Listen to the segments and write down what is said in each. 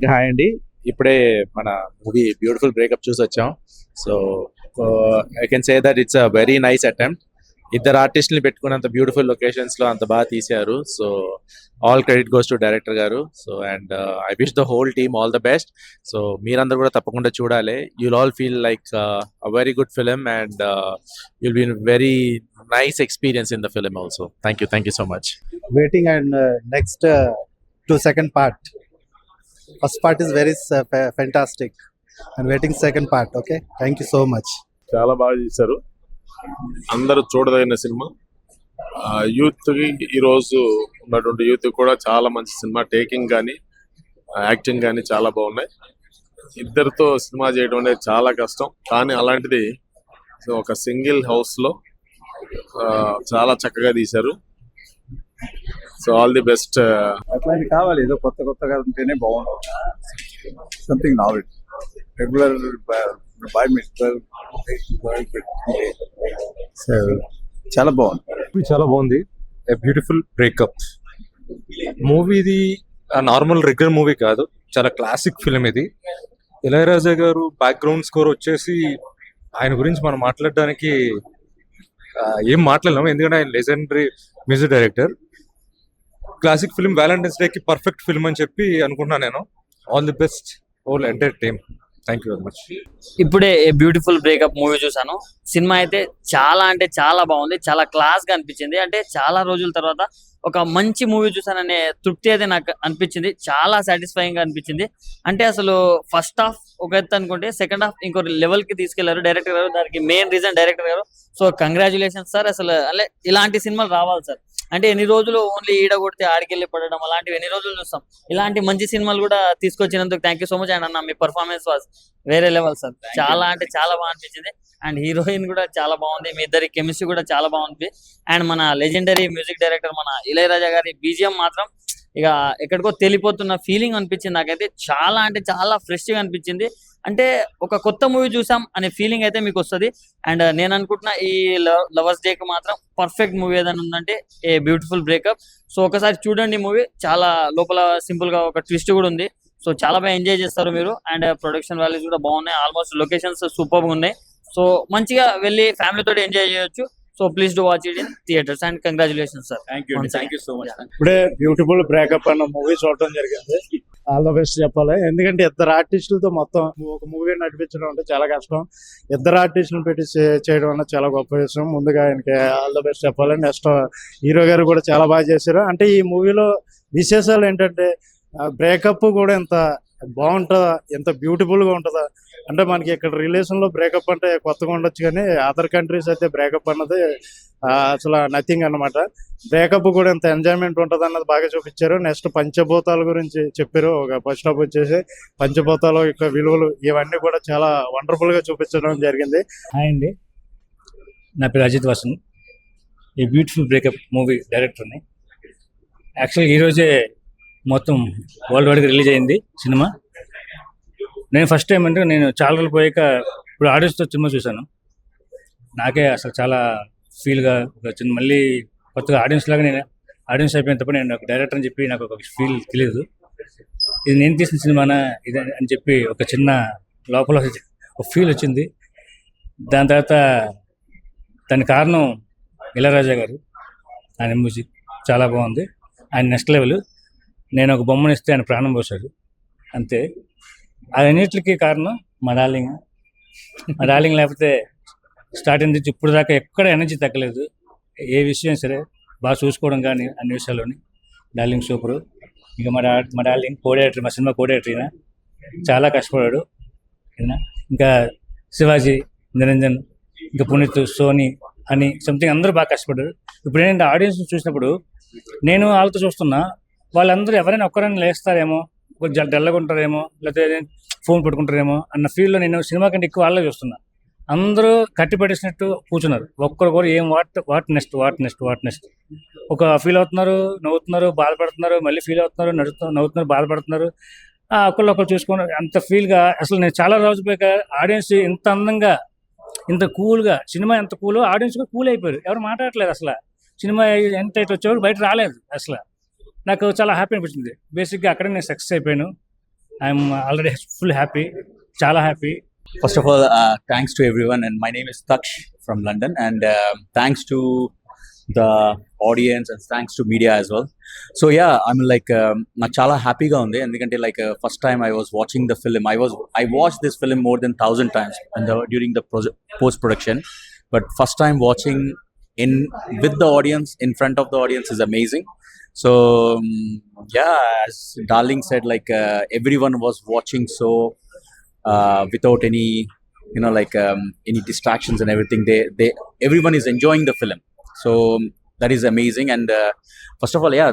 అందరికి హాయ్ అండి. ఇప్పుడే మన మూవీ బ్యూటిఫుల్ బ్రేకప్ చూసి వచ్చాం. So I can say that it's a very nice attempt. ఇద్దరు ఆర్టిస్ట్ని పెట్టుకున్నంత బ్యూటిఫుల్ లొకేషన్స్ లో అంత బాగా తీశారు. So all credit goes to director గారు. So and I wish the whole team all the best. So మీరందరూ కూడా తప్పకుండా చూడాలి. You'll all feel like a very good film and you'll be very nice experience in the film also. Thank you so much. Waiting and next to second part. First part is very fantastic and waiting second part. Okay, thank you so much. చాలా బాగా చేశారు. అందరూ చూడదగిన cinema. Youth కి ఈరోజు ఉన్నటువంటి youth కూడా చాలా మంచి సినిమా. టేకింగ్ కానీ యాక్టింగ్ కానీ చాలా బాగున్నాయి. ఇద్దరితో సినిమా చేయడం అనేది చాలా కష్టం, కానీ అలాంటిది ఒక సింగిల్ హౌస్ లో చాలా చక్కగా తీశారు. So all the best. అట్లాంటి కావాలి, ఏదో కొత్త కొత్తగా ఉంటేనే బాగుంటుంది. Something novel regular by mister చాలా బాగుంది. చాలా బాగుంది. Beautiful breakup movie. ఇది నార్మల్ రెగ్యులర్ మూవీ కాదు, చాలా క్లాసిక్ ఫిలిం ఇది. ఇళయరాజా గారు బ్యాక్గ్రౌండ్ స్కోర్ వచ్చేసి ఆయన గురించి మనం మాట్లాడడానికి ఏం మాట్లాడలేము, ఎందుకంటే ఆయన legendary music director. Classic film, Valentine's day కి పర్ఫెక్ట్ ఫిల్మ్ అని చెప్పి అనుకుంటున్నాను నేను. All the best whole entire team. Thank you very much. ఇప్పుడే బ్యూటిఫుల్ బ్రేకప్ మూవీ చూసాను. సినిమా అయితే చాలా అంటే చాలా బాగుంది, చాలా క్లాస్ గా అనిపించింది. అంటే చాలా రోజుల తర్వాత ఒక మంచి మూవీ చూసాననే తృప్తి అయితే నాకు అనిపించింది. చాలా సాటిస్ఫైయింగ్ గా అనిపించింది. అంటే అసలు ఫస్ట్ హాఫ్ ఒక ఎత్తు అనుకుంటే సెకండ్ హాఫ్ ఇంకో లెవెల్ కి తీసుకెళ్లారు డైరెక్టర్ గారు. దానికి మెయిన్ రీజన్ డైరెక్టర్ గారు. So congratulations sir. అసలు అంటే ఇలాంటి సినిమాలు రావాలి సార్. అంటే ఎన్ని రోజులు ఓన్లీ ఈడ కొడితే ఆడికెళ్ళి పడడం అలాంటివి ఎన్ని రోజులు చూస్తాం. ఇలాంటి మంచి సినిమాలు కూడా తీసుకొచ్చినందుకు thank you so much. And అన్న మీ పర్ఫార్మెన్స్ వాజ్ వేరే లెవెల్ సార్. చాలా అంటే చాలా బాగా అనిపించింది. అండ్ హీరోయిన్ కూడా చాలా బాగుంది. మీ ఇద్దరి కెమిస్ట్రీ కూడా చాలా బాగుంది. అండ్ మన లెజెండరీ మ్యూజిక్ డైరెక్టర్ మన ఇళయరాజా గారి బీజిఎం మాత్రం ఇక ఎక్కడికో తెలిపోతున్న ఫీలింగ్ అనిపించింది నాకైతే. చాలా అంటే చాలా ఫ్రెష్ గా అనిపించింది. అంటే ఒక కొత్త మూవీ చూసాం అనే ఫీలింగ్ అయితే మీకు వస్తుంది. అండ్ నేను అనుకుంటున్నా ఈ లవర్స్ డే కి మాత్రం పర్ఫెక్ట్ మూవీ ఏదైనా ఉందంటే ఏ బ్యూటిఫుల్ బ్రేకప్. సో ఒకసారి చూడండి మూవీ. చాలా లోపల సింపుల్ గా ఒక ట్విస్ట్ కూడా ఉంది. సో చాలా బాగా ఎంజాయ్ చేస్తారు మీరు. అండ్ ప్రొడక్షన్ వాల్యూస్ కూడా బాగున్నాయి. ఆల్మోస్ట్ లొకేషన్స్ సూపర్ గా ఉన్నాయి. సో మంచిగా వెళ్ళి ఫ్యామిలీ తోటి ఎంజాయ్ చేయొచ్చు. So please do watch it in theatres. And congratulations sir. Thank you so much. ఇప్పుడే బ్యూటిఫుల్ బ్రేకప్ అన్న మూవీ చూడటం జరిగింది. ఆల్ ద బెస్ట్ చెప్పాలి, ఎందుకంటే ఇద్దరు ఆర్టిస్టులతో మొత్తం ఒక మూవీ నడిపించడం అంటే చాలా కష్టం. ఇద్దరు ఆర్టిస్టులను పెట్టి చేయడం అన్న చాలా గొప్ప విషయం. ముందుగా ఆయనకి ఆల్ ద బెస్ట్ చెప్పాలి. నెక్స్ట్ హీరో గారు కూడా చాలా బాగా చేశారు. అంటే ఈ మూవీలో విశేషాలు ఏంటంటే బ్రేకప్ కూడా ఎంత బాగుంటుందా, ఎంత బ్యూటిఫుల్ గా ఉంటుందా. అంటే మనకి ఇక్కడ రిలేషన్ లో బ్రేకప్ అంటే కొత్తగా ఉండొచ్చు, కానీ అదర్ కంట్రీస్ అయితే బ్రేకప్ అన్నది అసలు నథింగ్ అన్నమాట. బ్రేకప్ కూడా ఎంత ఎంజాయ్మెంట్ ఉంటుంది అన్నది బాగా చూపించారు. నెక్స్ట్ పంచభూతాల గురించి చెప్పారు. ఒక ఫస్ట్ హాఫ్ వచ్చేసి పంచభూతాల యొక్క విలువలు ఇవన్నీ కూడా చాలా వండర్ఫుల్ గా చూపించడం జరిగింది. హాయ్ అండి, నా పేరు అజిత్ వాసన్. ఈ బ్యూటిఫుల్ బ్రేకప్ మూవీ డైరెక్టర్ని. యాక్చువల్గా ఈరోజే మొత్తం వరల్డ్ వైడ్గా రిలీజ్ అయింది సినిమా. నేను ఫస్ట్ టైం అంటే నేను చాలా రోజులు పోయాక ఇప్పుడు ఆడియన్స్తో సినిమా చూశాను. నాకే అసలు చాలా ఫీల్గా వచ్చింది. మళ్ళీ కొత్తగా ఆడియన్స్ లాగా నేను ఆడియన్స్ అయిపోయిన తప్ప నేను ఒక డైరెక్టర్ అని చెప్పి నాకు ఒక ఫీల్ తెలియదు. ఇది నేను తీసిన సినిమానా ఇది అని చెప్పి ఒక చిన్న లోపల ఒక ఫీల్ వచ్చింది. దాని తర్వాత దాని కారణం ఇళయరాజా గారు. ఆయన మ్యూజిక్ చాలా బాగుంది. ఆయన నెక్స్ట్ లెవెల్. నేను ఒక బొమ్మను ఇస్తే ఆయన ప్రాణం పోసాడు అంతే. అన్నిటికీ కారణం మా డార్లింగ్. మా డార్లింగ్ లేకపోతే స్టార్టింగ్ నుంచి ఇప్పుడు దాకా ఎక్కడ ఎనర్జీ తగ్గలేదు. ఏ విషయం సరే బాగా చూసుకోవడం కానీ అన్ని విషయాల్లోని డార్లింగ్ సూపరు. ఇంకా మా డార్లింగ్ కోడేటర్, మా సినిమా కోడేటరీనా చాలా కష్టపడాడు. ఇంకా శివాజీ, నిరంజన్, ఇంకా పునీత్, సోనీ అని సంథింగ్ అందరూ బాగా కష్టపడ్డారు. ఇప్పుడు ఏంటంటే ఆడియన్స్ చూసినప్పుడు నేను వాళ్ళతో చూస్తున్నా, వాళ్ళందరూ ఎవరైనా ఒక్కరైనా లేస్తారేమో, కొంచెం డల్గా ఉంటారేమో, లేకపోతే ఫోన్ పట్టుకుంటారేమో అన్న ఫీల్డ్లో నేను సినిమా కంటే ఎక్కువ వాళ్ళే చూస్తున్నా. అందరూ కట్టి పట్టేసినట్టు కూర్చున్నారు. ఒక్కరు కూడా ఏం వాట్ నెక్స్ట్ ఒక ఫీల్ అవుతున్నారు, నవ్వుతున్నారు, బాధపడుతున్నారు, మళ్ళీ ఫీల్ అవుతున్నారు, నవ్వుతున్నారు, బాధపడుతున్నారు. ఒకళ్ళు చూసుకున్నారు. అంత ఫీల్గా అసలు నేను చాలా రోజులపైగా ఆడియన్స్ ఇంత అందంగా, ఇంత కూల్గా, సినిమా ఎంత కూల్, ఆడియన్స్ కూడా కూల్ అయిపోయారు. ఎవరు మాట్లాడట్లేదు అసలు. సినిమా ఎంత అయితే వచ్చేవాడు బయట రాలేదు అసలు. నాకు చాలా హ్యాపీ అనిపించింది. బేసిక్గా అక్కడే నేను సక్సెస్ అయిపోయాను. ఐఎమ్ ఆల్రెడీ ఫుల్ హ్యాపీ, చాలా happy. First of all, thanks to everyone, and my name is Taksh from London, and thanks to the audience and thanks to media as well. So yeah, I'm like నాకు చాలా హ్యాపీగా ఉంది ఎందుకంటే like first time I was watching the film, I watched this film more than 1,000 times during the post production, but first time watching in with the audience, in front of the audience, is amazing. So yeah, as Darling said, like everyone was watching so without any any distractions and everything. They everyone is enjoying the film, so that is amazing. And first of all, yeah,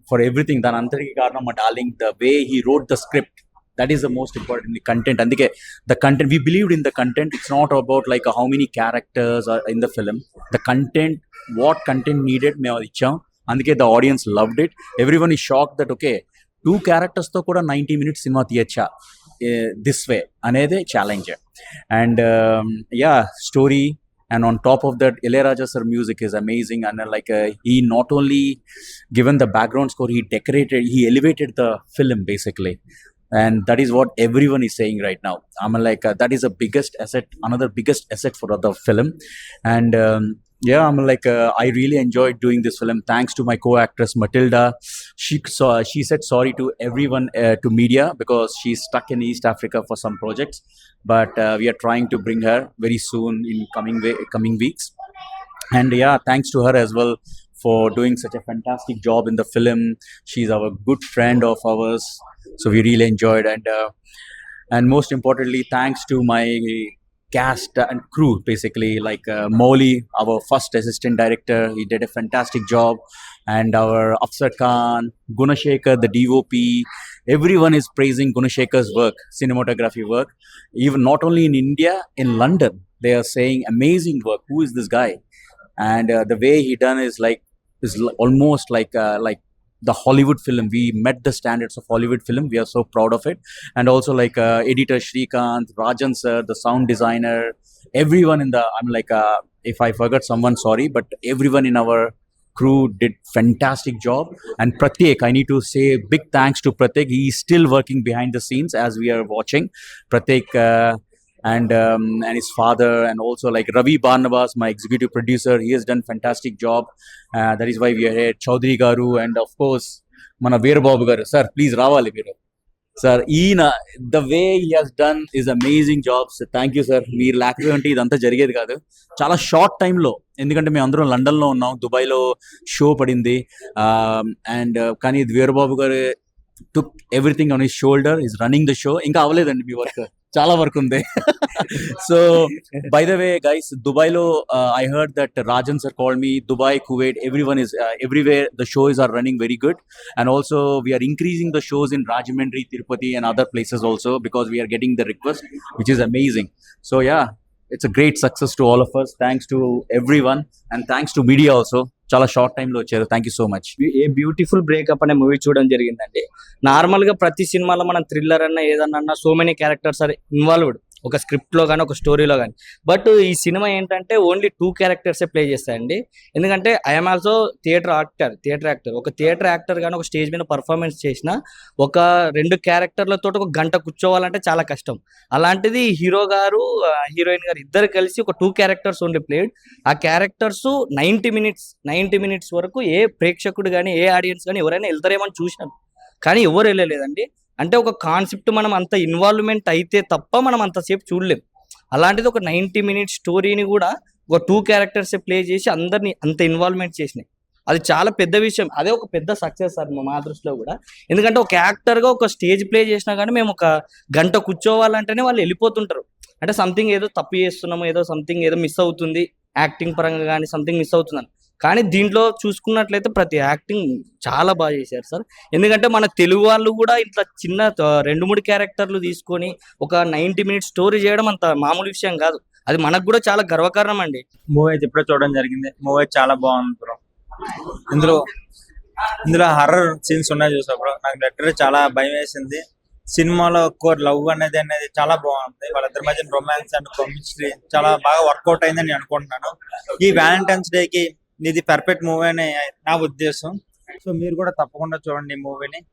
for everything dan antariki karanam ma Darling, the way he wrote the script, that is the most important. The content, andike the content, we believed in the content. It's not about like how many characters are in the film. The content, what content needed మేము ఇచ్చాం, అందుకే the audience loved it. Everyone is shocked that okay, 2 characters తో కూడా 90 minutes cinema తీయచ్చా this way అనేది challenge. And yeah, story, and on top of that, Ilayaraja sir music is amazing. And like he not only given the background score, he elevated the film basically, and that is what everyone is saying right now. I'm like that is the biggest asset, another biggest asset for the film. And yeah, I'm like I really enjoyed doing this film. Thanks to my co-actress Matilda. She said sorry to everyone, to media, because she's stuck in East Africa for some projects, but we are trying to bring her very soon in coming weeks. And yeah, thanks to her as well for doing such a fantastic job in the film. She's our good friend of ours, so we really enjoyed. And most importantly, thanks to my cast and crew, basically, like Moli, our first assistant director, he did a fantastic job, and our Afsar Khan, Gunashekhar, the DOP, everyone is praising Gunashekar's work, cinematography work. Even not only in India, in London, they are saying amazing work. Who is this guy? And the way he done is almost like the Hollywood film. We met the standards of Hollywood film. We are so proud of it. And also like editor Shrikant, Rajan sir, the sound designer, everyone in the, I'm like if I forgot someone, sorry, but everyone in our crew did fantastic job. And Pratyek, I need to say big thanks to Pratyek. He is still working behind the scenes as we are watching. Pratyek and his father, and also like Ravi Barnabas, my executive producer, he has done fantastic job. That is why we are here. Chaudhary garu, and of course mana Veerbabu garu, sir, please ravali మీరు sir. The way he has done is amazing job. So thank you sir. మీరు లేకపోతే ఇదంతా జరిగేది కాదు. చాలా short టైంలో, ఎందుకంటే మేము అందరం లండన్లో ఉన్నాం, దుబాయ్లో షో పడింది, అండ్ కానీ వీరబాబు గారు took everything on his shoulder. He's running the show. ఇంకా అవ్వలేదండి మీ వర్క్, చాలా వర్క్ ఉంది. So by the way guys, Dubai lo I heard that Rajan sir called me. Dubai, Kuwait, everyone is everywhere the shows are running very good, and also we are increasing the shows in Rajahmundry, Tirupati and other places also, because we are getting the request, which is amazing. So yeah, it's a great success to all of us. Thanks to everyone, and thanks to media also. చాలా short టైంలో వచ్చారు. Thank you so much. A beautiful breakup అనే movie చూడడం జరిగిందండి. Normal గా ప్రతి సినిమాలో మనం థ్రిల్లర్ అన్న ఏదన్నా so many characters are involved, ఒక స్క్రిప్ట్ లో కానీ ఒక స్టోరీలో కానీ. బట్ ఈ సినిమా ఏంటంటే ఓన్లీ 2 క్యారెక్టర్సే ప్లే చేస్తాయండి. ఎందుకంటే ఐఎమ్ ఆల్సో థియేటర్ యాక్టర్. ఒక థియేటర్ యాక్టర్ కానీ ఒక స్టేజ్ మీద పర్ఫార్మెన్స్ చేసిన ఒక 2 క్యారెక్టర్లతో ఒక గంట కూర్చోవాలంటే చాలా కష్టం. అలాంటిది హీరో గారు హీరోయిన్ గారు ఇద్దరు కలిసి ఒక 2 క్యారెక్టర్స్ ఓన్లీ ప్లేడ్. ఆ క్యారెక్టర్స్ 90 మినిట్స్ వరకు ఏ ప్రేక్షకుడు కానీ ఏ ఆడియన్స్ కానీ ఎవరైనా వెళ్తారేమని చూశాను, కానీ ఎవరు వెళ్ళలేదండి. అంటే ఒక కాన్సెప్ట్ మనం అంత ఇన్వాల్వ్మెంట్ అయితే తప్ప మనం అంతసేపు చూడలేం. అలాంటిది ఒక 90 మినిట్స్ స్టోరీని కూడా ఒక 2 క్యారెక్టర్స్ ప్లే చేసి అందరినీ అంత ఇన్వాల్వ్మెంట్ చేసినాయి. అది చాలా పెద్ద విషయం. అదే ఒక పెద్ద సక్సెస్ సార్ మా దృష్టిలో కూడా. ఎందుకంటే ఒక యాక్టర్గా ఒక స్టేజ్ ప్లే చేసినా కానీ మేము ఒక గంట కూర్చోవాలంటేనే వాళ్ళు వెళ్ళిపోతుంటారు. అంటే సంథింగ్ ఏదో తప్పు చేస్తున్నాము, ఏదో సంథింగ్ ఏదో మిస్ అవుతుంది, యాక్టింగ్ పరంగా కానీ సంథింగ్ మిస్ అవుతుందని. కానీ దీంట్లో చూసుకున్నట్లయితే ప్రతి యాక్టింగ్ చాలా బాగా చేశారు సార్. ఎందుకంటే మన తెలుగు వాళ్ళు కూడా ఇట్లా చిన్న 2-3 క్యారెక్టర్లు తీసుకొని ఒక 90 మినిట్స్ స్టోరీ చేయడం అంత మామూలు విషయం కాదు. అది మనకు కూడా చాలా గర్వకారణం అండి. మూవీ అయితే ఇప్పుడే చూడడం జరిగింది. మూవీ చాలా బాగుంది బ్రో. ఇందులో హర్రర్ సీన్స్ ఉన్నాయి చూసా బ్రో, నాకు లెటర్ చాలా భయం వేసింది. సినిమాలో కోర్ లవ్ అనేది చాలా బాగుంది. వాళ్ళిద్దరి మధ్య రొమాన్స్ అండ్ కెమిస్ట్రీ చాలా బాగా వర్కౌట్ అయిందని నేను అనుకుంటున్నాను. ఈ వ్యాలంటైన్స్ డేకి ఇది పర్ఫెక్ట్ మూవీ అని నా ఉద్దేశం. సో మీరు కూడా తప్పకుండా చూడండి ఈ మూవీని.